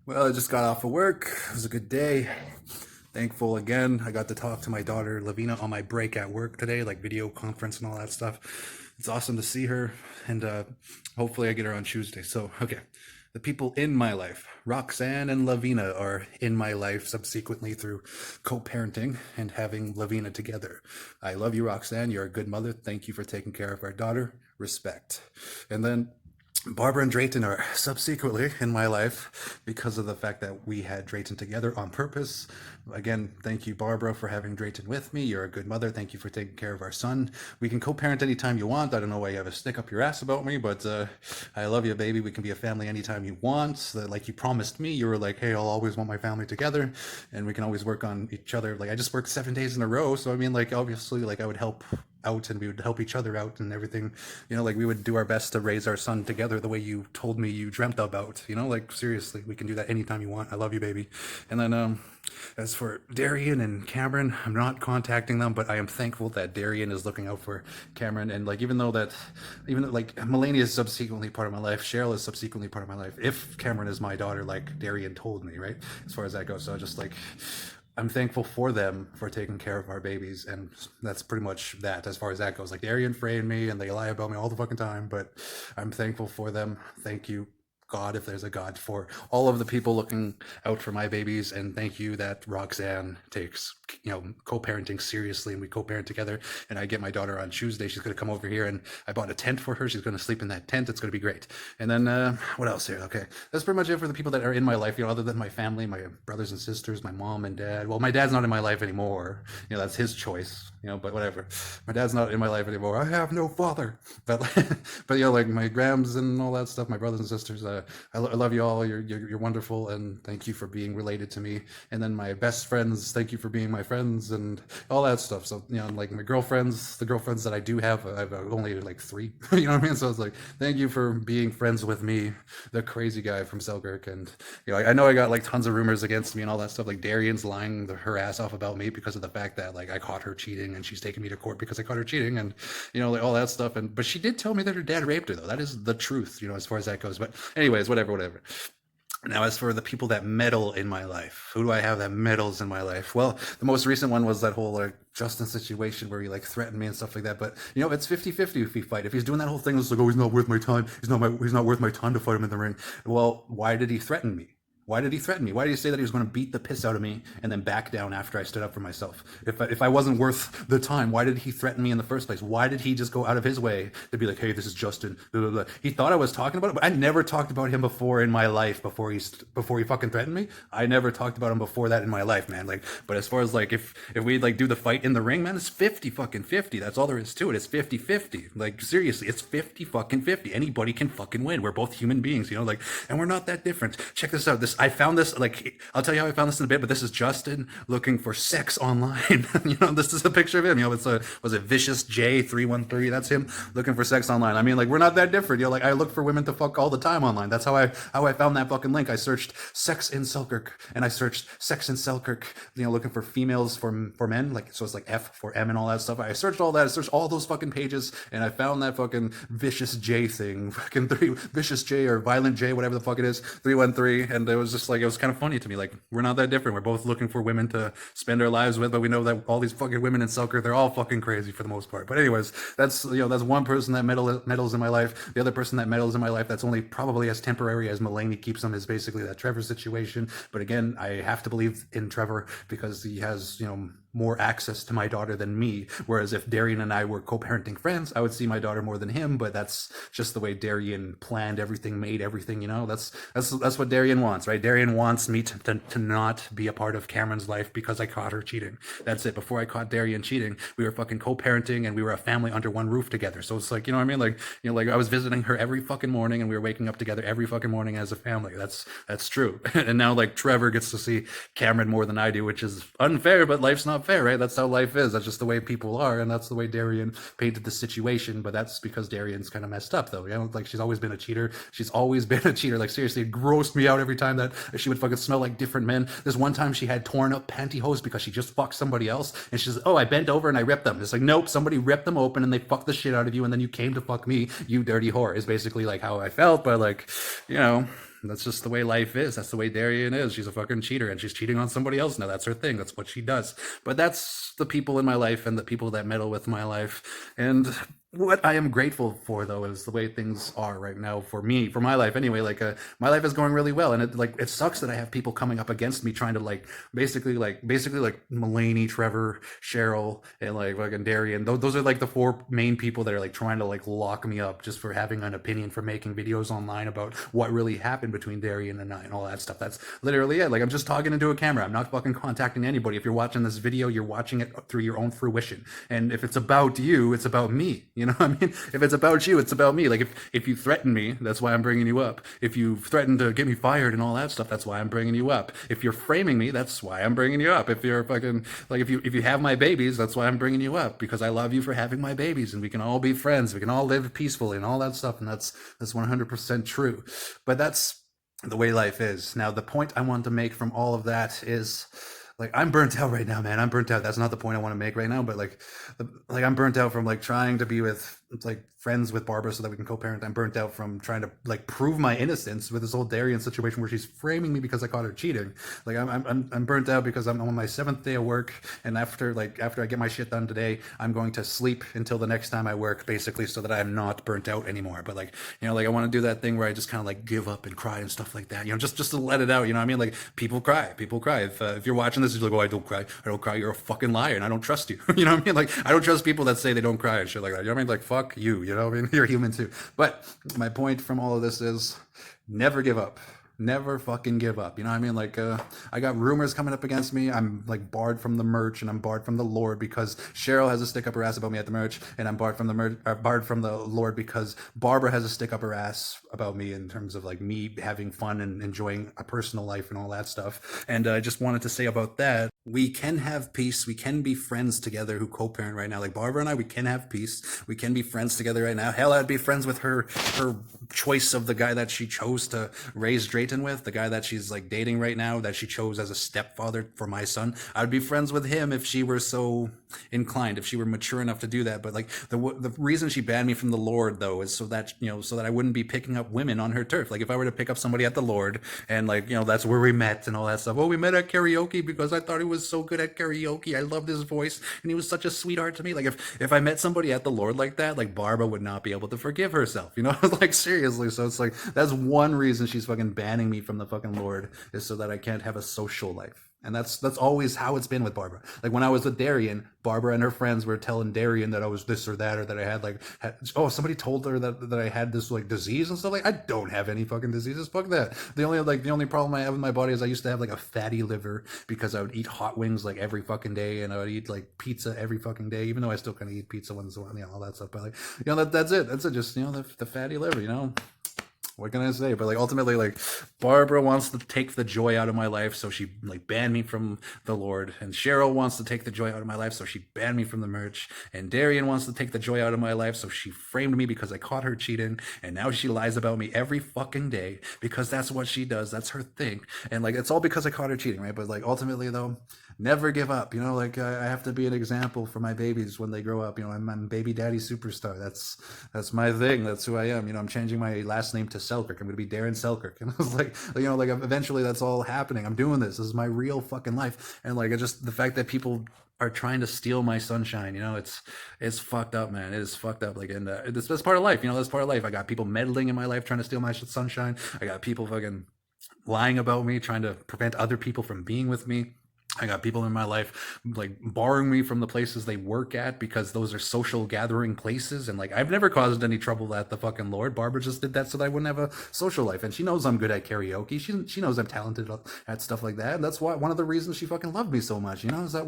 Well, I just got off of work. It was a good day. Thankful again. I got to talk to my daughter Lavina on my break at work today, like video conference and all that stuff. It's awesome to see her, and hopefully I get her on Tuesday. So, okay. The people in my life, Roxanne and Lavina, are in my life subsequently through co parenting and having Lavina together. I love you, Roxanne. You're a good mother. Thank you for taking care of our daughter. Respect. And then Barbara and Drayton are subsequently in my life because of the fact that we had Drayton together on purpose. Again, thank you, Barbara, for having Drayton with me. You're a good mother. Thank you for taking care of our son. We can co-parent anytime you want. I don't know why you have a stick up your ass about me, but I love you, baby. We can be a family anytime you want. Like you promised me, you were like, hey, I'll always want my family together, and we can always work on each other. Like I just worked 7 days in a row, so I mean, like obviously, like I would help out and we would help each other out and everything, like we would do our best to raise our son together the way you told me you dreamt about, like seriously, we can do that anytime you want. I love you, baby. And then as for Darian and Cameron, I'm not contacting them, but I am thankful that Darian is looking out for Cameron. And like even though like Melania is subsequently part of my life, Cheryl is subsequently part of my life, if Cameron is my daughter, like Darian told me, right, as far as that goes. So just like I'm thankful for them for taking care of our babies, and that's pretty much that as far as that goes. Like Darian framed me, and they lie about me all the fucking time, but I'm thankful for them. Thank you, God, if there's a God, for all of the people looking out for my babies, and thank you that Roxanne takes co-parenting seriously, and we co-parent together. And I get my daughter on Tuesday. She's going to come over here, and I bought a tent for her. She's going to sleep in that tent. It's going to be great. And then what else here? Okay, that's pretty much it for the people that are in my life. Other than my family, my brothers and sisters, my mom and dad. Well, my dad's not in my life anymore. That's his choice. But whatever. My dad's not in my life anymore. I have no father. But but like my grams and all that stuff, my brothers and sisters. I love you all. You're wonderful, and thank you for being related to me. And then my best friends, thank you for being my friends and all that stuff. So like my girlfriends, the girlfriends that I do have, I've only like three. You know what I mean? So it's like, thank you for being friends with me, the crazy guy from Selkirk. And I know I got like tons of rumors against me and all that stuff. Like Darian's lying her ass off about me because of the fact that like I caught her cheating, and she's taking me to court because I caught her cheating, and like all that stuff. And but she did tell me that her dad raped her, though. That is the truth, as far as that goes. But anyways, whatever. Now, as for the people that meddle in my life, who do I have that meddles in my life? Well, the most recent one was that whole like Justin situation where he like threatened me and stuff like that. But it's 50-50 if we fight. If he's doing that whole thing, it's like, oh, he's not worth my time. He's not worth my time to fight him in the ring. Well, why did he threaten me? Why did he threaten me? Why did he say that he was going to beat the piss out of me and then back down after I stood up for myself? If I wasn't worth the time, why did he threaten me in the first place? Why did he just go out of his way to be like, hey, this is Justin, blah, blah, blah. He thought I was talking about it, but I never talked about him before in my life before he fucking threatened me. I never talked about him before that in my life, man. Like, but as far as like if we like do the fight in the ring, man, it's 50-50. That's all there is to it. It's 50-50. Like seriously, it's 50-50. Anybody can fucking win. We're both human beings, like, and we're not that different. Check this out. I found this, like, I'll tell you how I found this in a bit, but this is Justin looking for sex online. This is a picture of him. Was it Vicious J313? That's him looking for sex online. I mean, like, we're not that different. Like, I look for women to fuck all the time online. That's how I found that fucking link. I searched sex in Selkirk, and I searched sex in Selkirk, looking for females for men. Like, so it's like F for M and all that stuff. I searched all that. I searched all those fucking pages, and I found that fucking Vicious J thing. Fucking Vicious J or Violent J, whatever the fuck it is, 313. And it was just like, it was kind of funny to me. Like, we're not that different. We're both looking for women to spend our lives with, but we know that all these fucking women in Selkirk, they're all fucking crazy for the most part. But anyways, that's one person that meddles in my life. The other person that meddles in my life that's only probably as temporary as Mulaney keeps them is basically that Trevor situation. But again, I have to believe in Trevor because he has more access to my daughter than me. Whereas if Darian and I were co-parenting friends, I would see my daughter more than him. But that's just the way Darian planned everything, made everything. That's what Darian wants, right? Darian wants me to not be a part of Cameron's life because I caught her cheating. That's it. Before I caught Darian cheating, we were fucking co-parenting and we were a family under one roof together. So it's like, what I mean? Like, like I was visiting her every fucking morning and we were waking up together every fucking morning as a family. That's true. And now like Trevor gets to see Cameron more than I do, which is unfair, but life's not fair, right? That's how life is. That's just the way people are, and that's the way Darian painted the situation. But that's because Darian's kind of messed up, though. Like she's always been a cheater. She's always been a cheater. Like seriously, it grossed me out every time that she would fucking smell like different men. This one time she had torn up pantyhose because she just fucked somebody else, and she's oh, I bent over and I ripped them. It's like nope, somebody ripped them open and they fucked the shit out of you, and then you came to fuck me, you dirty whore. Is basically like how I felt, but like that's just the way life is. That's the way Darian is. She's a fucking cheater, and she's cheating on somebody else now. That's her thing. That's what she does. But that's the people in my life and the people that meddle with my life. And what I am grateful for, though, is the way things are right now for me, for my life anyway. My life is going really well, and it sucks that I have people coming up against me trying to basically Mulaney, Trevor, Cheryl, and like fucking Darian. Those are like the four main people that are like trying to like lock me up just for having an opinion, for making videos online about what really happened between Darian and I and all that stuff. That's literally it. Like, I'm just talking into a camera. I'm not fucking contacting anybody. If you're watching this video, you're watching it through your own fruition. And if it's about you, it's about me. You know what I mean? If it's about you, it's about me. Like, if you threaten me, that's why I'm bringing you up. If you threaten to get me fired and all that stuff, that's why I'm bringing you up. If you're framing me, that's why I'm bringing you up. If you're fucking like, if you have my babies, that's why I'm bringing you up, because I love you for having my babies, and we can all be friends. We can all live peacefully and all that stuff. And that's 100% true. But that's the way life is. Now, the point I want to make from all of that is, like, I'm burnt out right now, man. I'm burnt out. That's not the point I want to make right now, but like I'm burnt out from like trying to be with like friends with Barbara so that we can co-parent. I'm burnt out from trying to like prove my innocence with this whole Darian situation where she's framing me because I caught her cheating. Like, I'm burnt out because I'm on my 7th day of work, and after I get my shit done today, I'm going to sleep until the next time I work, basically, so that I'm not burnt out anymore. But like, you know, like I want to do that thing where I just kind of like give up and cry and stuff like that. You know, just to let it out. You know what I mean? Like, people cry. If you're watching this, you're like, oh, I don't cry. You're a fucking liar, and I don't trust you. You know what I mean? Like, I don't trust people that say they don't cry and shit like that. You know what I mean? Like, fuck you. You know what I mean? You're human too. But my point from all of this is, never give up. Never fucking give up. You know what I mean? Like, I got rumors coming up against me. I'm like barred from the merch, and I'm barred from the Lord because Cheryl has a stick up her ass about me at the merch, and I'm barred from the Lord because Barbara has a stick up her ass about me in terms of like me having fun and enjoying a personal life and all that stuff. And I just wanted to say about that, we can have peace. We can be friends together who co-parent right now. Like, Barbara and I, we can have peace. We can be friends together right now. Hell, I'd be friends with her choice of the guy that she chose to raise Drayton with, the guy that she's like dating right now, that she chose as a stepfather for my son. I'd be friends with him if she were so inclined, if she were mature enough to do that. But like, the reason she banned me from the Lord, though, is so that, you know, so that I wouldn't be picking up women on her turf. Like, if I were to pick up somebody at the Lord and like, you know, that's where we met and all that stuff. Oh, we met at karaoke because I thought he was so good at karaoke. I loved his voice and he was such a sweetheart to me. Like, if I met somebody at the Lord like that, like, Barbara would not be able to forgive herself, you know? Like, seriously. So it's like, that's one reason she's fucking banning me from the fucking Lord, is so that I can't have a social life. And that's always how it's been with Barbara. Like, when I was with Darian, Barbara and her friends were telling Darian that I was this or that, or that I had somebody told her that I had this like disease and stuff. Like, I don't have any fucking diseases. Fuck that. The only problem I have with my body is I used to have like a fatty liver because I would eat hot wings like every fucking day, and I would eat like pizza every fucking day, even though I still kind of eat pizza once in a while, you know, all that stuff. But like, you know, that's it. Just, you know, the fatty liver, you know. What can I say? But like, ultimately, like, Barbara wants to take the joy out of my life, so she like banned me from the Lord. And Cheryl wants to take the joy out of my life, so she banned me from the merch. And Darian wants to take the joy out of my life, so she framed me because I caught her cheating. And now she lies about me every fucking day because that's what she does. That's her thing. And like, it's all because I caught her cheating, right? But like, ultimately, though, never give up. You know, like, I have to be an example for my babies when they grow up. You know, I'm baby daddy superstar. That's my thing. That's who I am. You know, I'm changing my last name to Selkirk. I'm going to be Darren Selkirk. And I was like, you know, like, eventually that's all happening. I'm doing this. This is my real fucking life. And like, just the fact that people are trying to steal my sunshine, you know, it's fucked up, man. It is fucked up. Like, and that's part of life. You know, that's part of life. I got people meddling in my life trying to steal my sunshine. I got people fucking lying about me, trying to prevent other people from being with me. I got people in my life like barring me from the places they work at because those are social gathering places. And like, I've never caused any trouble at the fucking Lord. Barbara just did that so that I wouldn't have a social life. And she knows I'm good at karaoke. She knows I'm talented at stuff like that. And that's why one of the reasons she fucking loved me so much, you know, is that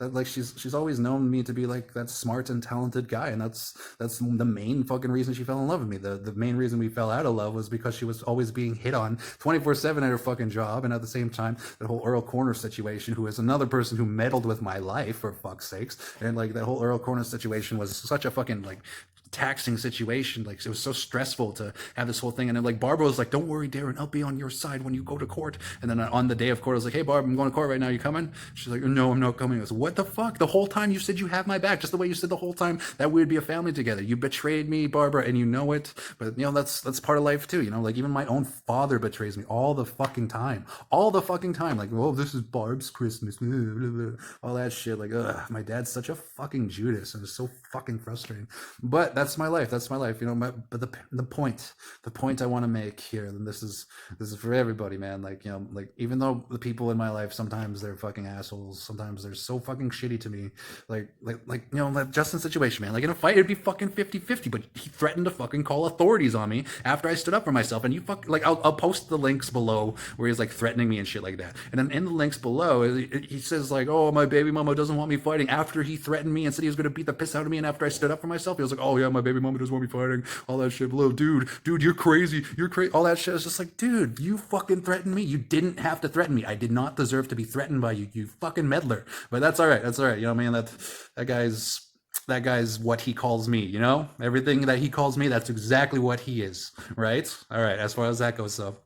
like, she's always known me to be like that smart and talented guy. And that's the main fucking reason she fell in love with me. The main reason we fell out of love was because she was always being hit on 24/7 at her fucking job. And at the same time, the whole Earl Corner situation, who is another person who meddled with my life, for fuck's sakes. And like, that whole Earl Corner situation was such a fucking like taxing situation. Like it was so stressful to have this whole thing. And then like Barbara was like, "Don't worry, Darren, I'll be on your side when you go to court." And then on the day of court, I was like, "Hey, Barb, I'm going to court right now. You coming?" She's like, "No, I'm not coming." I was, "What the fuck? The whole time you said you have my back, just the way you said the whole time that we would be a family together. You betrayed me, Barbara, and you know it." But that's part of life too. Like even my own father betrays me all the fucking time, all the fucking time. Like, "Oh, this is Barb's Christmas," all that shit. Like, ugh, my dad's such a fucking Judas, and it's so fucking frustrating. But that's my life. That's my life. But the point I want to make here, and this is for everybody, man. Like, like even though the people in my life sometimes they're fucking assholes, sometimes they're so fucking shitty to me. Like Justin's situation, man. Like in a fight, it'd be fucking 50-50, but he threatened to fucking call authorities on me after I stood up for myself. And I'll post the links below where he's like threatening me and shit like that. And then in the links below, he says like, "Oh, my baby mama doesn't want me fighting," after he threatened me and said he was going to beat the piss out of me. And after I stood up for myself, he was like, "Oh yeah, my baby mama doesn't want me fighting," all that shit below. Dude, you're crazy. You're crazy. All that shit is just like, dude, you fucking threatened me. You didn't have to threaten me. I did not deserve to be threatened by you, you fucking meddler. But that's all right. That's all right. You know what I mean? That guy's what he calls me, Everything that he calls me, that's exactly what he is, right? All right, as far as that goes, so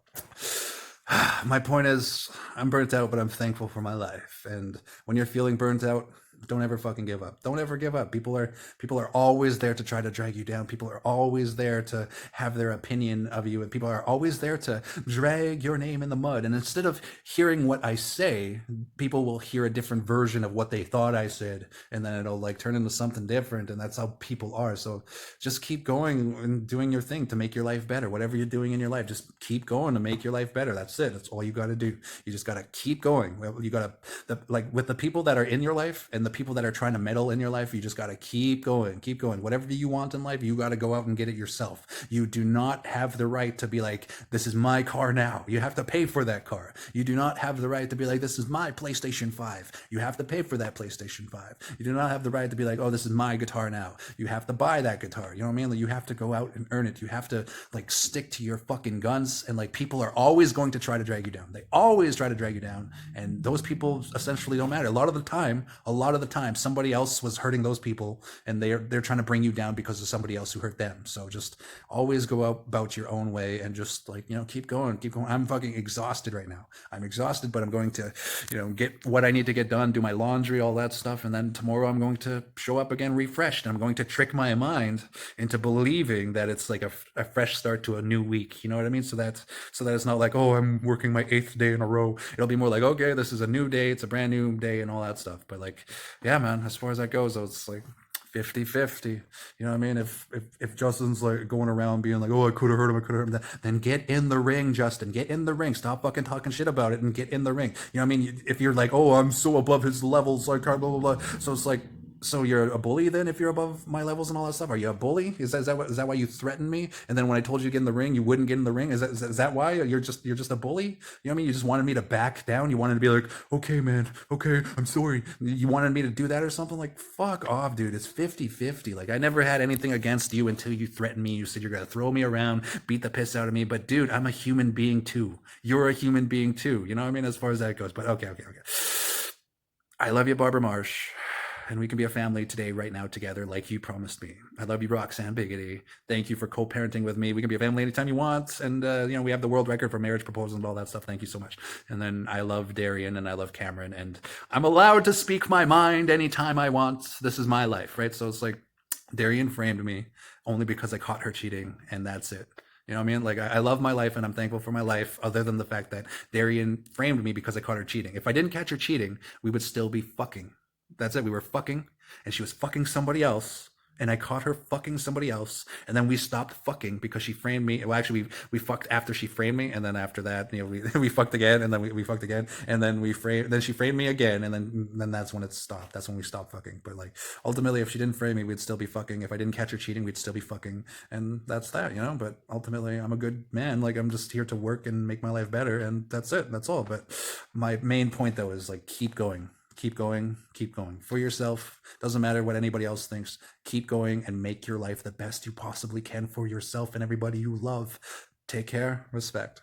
my point is, I'm burnt out, but I'm thankful for my life. And when you're feeling burnt out, don't ever fucking give up. Don't ever give up. People are always there to try to drag you down. People are always there to have their opinion of you, and people are always there to drag your name in the mud. And instead of hearing what I say, people will hear a different version of what they thought I said, and then it'll like turn into something different. And that's how people are. So just keep going and doing your thing to make your life better. Whatever you're doing in your life, just keep going to make your life better. That's it. That's all you got to do. You just got to keep going. You got to, like with the people that are in your life and the people that are trying to meddle in your life, you just got to keep going. Whatever you want in life, you got to go out and get it yourself. You do not have the right to be like, "This is my car now." You have to pay for that car. You do not have the right to be like, "This is my PlayStation 5. You have to pay for that PlayStation 5. You do not have the right to be like, "Oh, this is my guitar now." You have to buy that guitar. You know what I mean? Like, you have to go out and earn it. You have to like stick to your fucking guns. And like, people are always going to try to drag you down. They always try to drag you down. And those people essentially don't matter. A lot of the time, somebody else was hurting those people, and they're trying to bring you down because of somebody else who hurt them. So just always go about your own way and just like, keep going. I'm fucking exhausted right now. I'm exhausted, but I'm going to, get what I need to get done, do my laundry, all that stuff. And then tomorrow I'm going to show up again refreshed. And I'm going to trick my mind into believing that it's like a fresh start to a new week. You know what I mean? So that it's not like, "Oh, I'm working my 8th day in a row." It'll be more like, "Okay, this is a new day. It's a brand new day," and all that stuff. But like, yeah, man, as far as that goes, though, it's like 50-50. You know what I mean? If Justin's like going around being like, "Oh, I could have hurt him," then get in the ring, Justin. Get in the ring. Stop fucking talking shit about it and get in the ring. You know what I mean? If you're like, "Oh, I'm so above his levels, like blah blah blah," so it's like, so you're a bully then if you're above my levels and all that stuff? Are you a bully? Is that why you threatened me? And then when I told you to get in the ring, you wouldn't get in the ring? Is that why you're just a bully? You know what I mean? You just wanted me to back down. You wanted to be like, "Okay, man, okay, I'm sorry." You wanted me to do that or something? Like, fuck off, dude. It's 50-50. Like, I never had anything against you until you threatened me. You said you're gonna throw me around, beat the piss out of me. But dude, I'm a human being too. You're a human being too. You know what I mean? As far as that goes. But okay. I love you, Barbara Marsh. And we can be a family today, right now, together, like you promised me. I love you, Roxanne Biggity. Thank you for co-parenting with me. We can be a family anytime you want. And, we have the world record for marriage proposals and all that stuff. Thank you so much. And then I love Darian and I love Cameron. And I'm allowed to speak my mind anytime I want. This is my life, right? So it's like, Darian framed me only because I caught her cheating, and that's it. You know what I mean? Like, I love my life and I'm thankful for my life, other than the fact that Darian framed me because I caught her cheating. If I didn't catch her cheating, we would still be fucking. That's it. We were fucking, and she was fucking somebody else, and I caught her fucking somebody else, and then we stopped fucking because she framed me. Well, actually, we fucked after she framed me, and then after that, we fucked again, and then we fucked again, and then then she framed me again, and then that's when it stopped. That's when we stopped fucking. But like, ultimately, if she didn't frame me, we'd still be fucking. If I didn't catch her cheating, we'd still be fucking, and that's that, But ultimately, I'm a good man. Like, I'm just here to work and make my life better, and that's it. That's all. But my main point, though, is like, keep going. Keep going for yourself. Doesn't matter what anybody else thinks. Keep going and make your life the best you possibly can for yourself and everybody you love. Take care. Respect.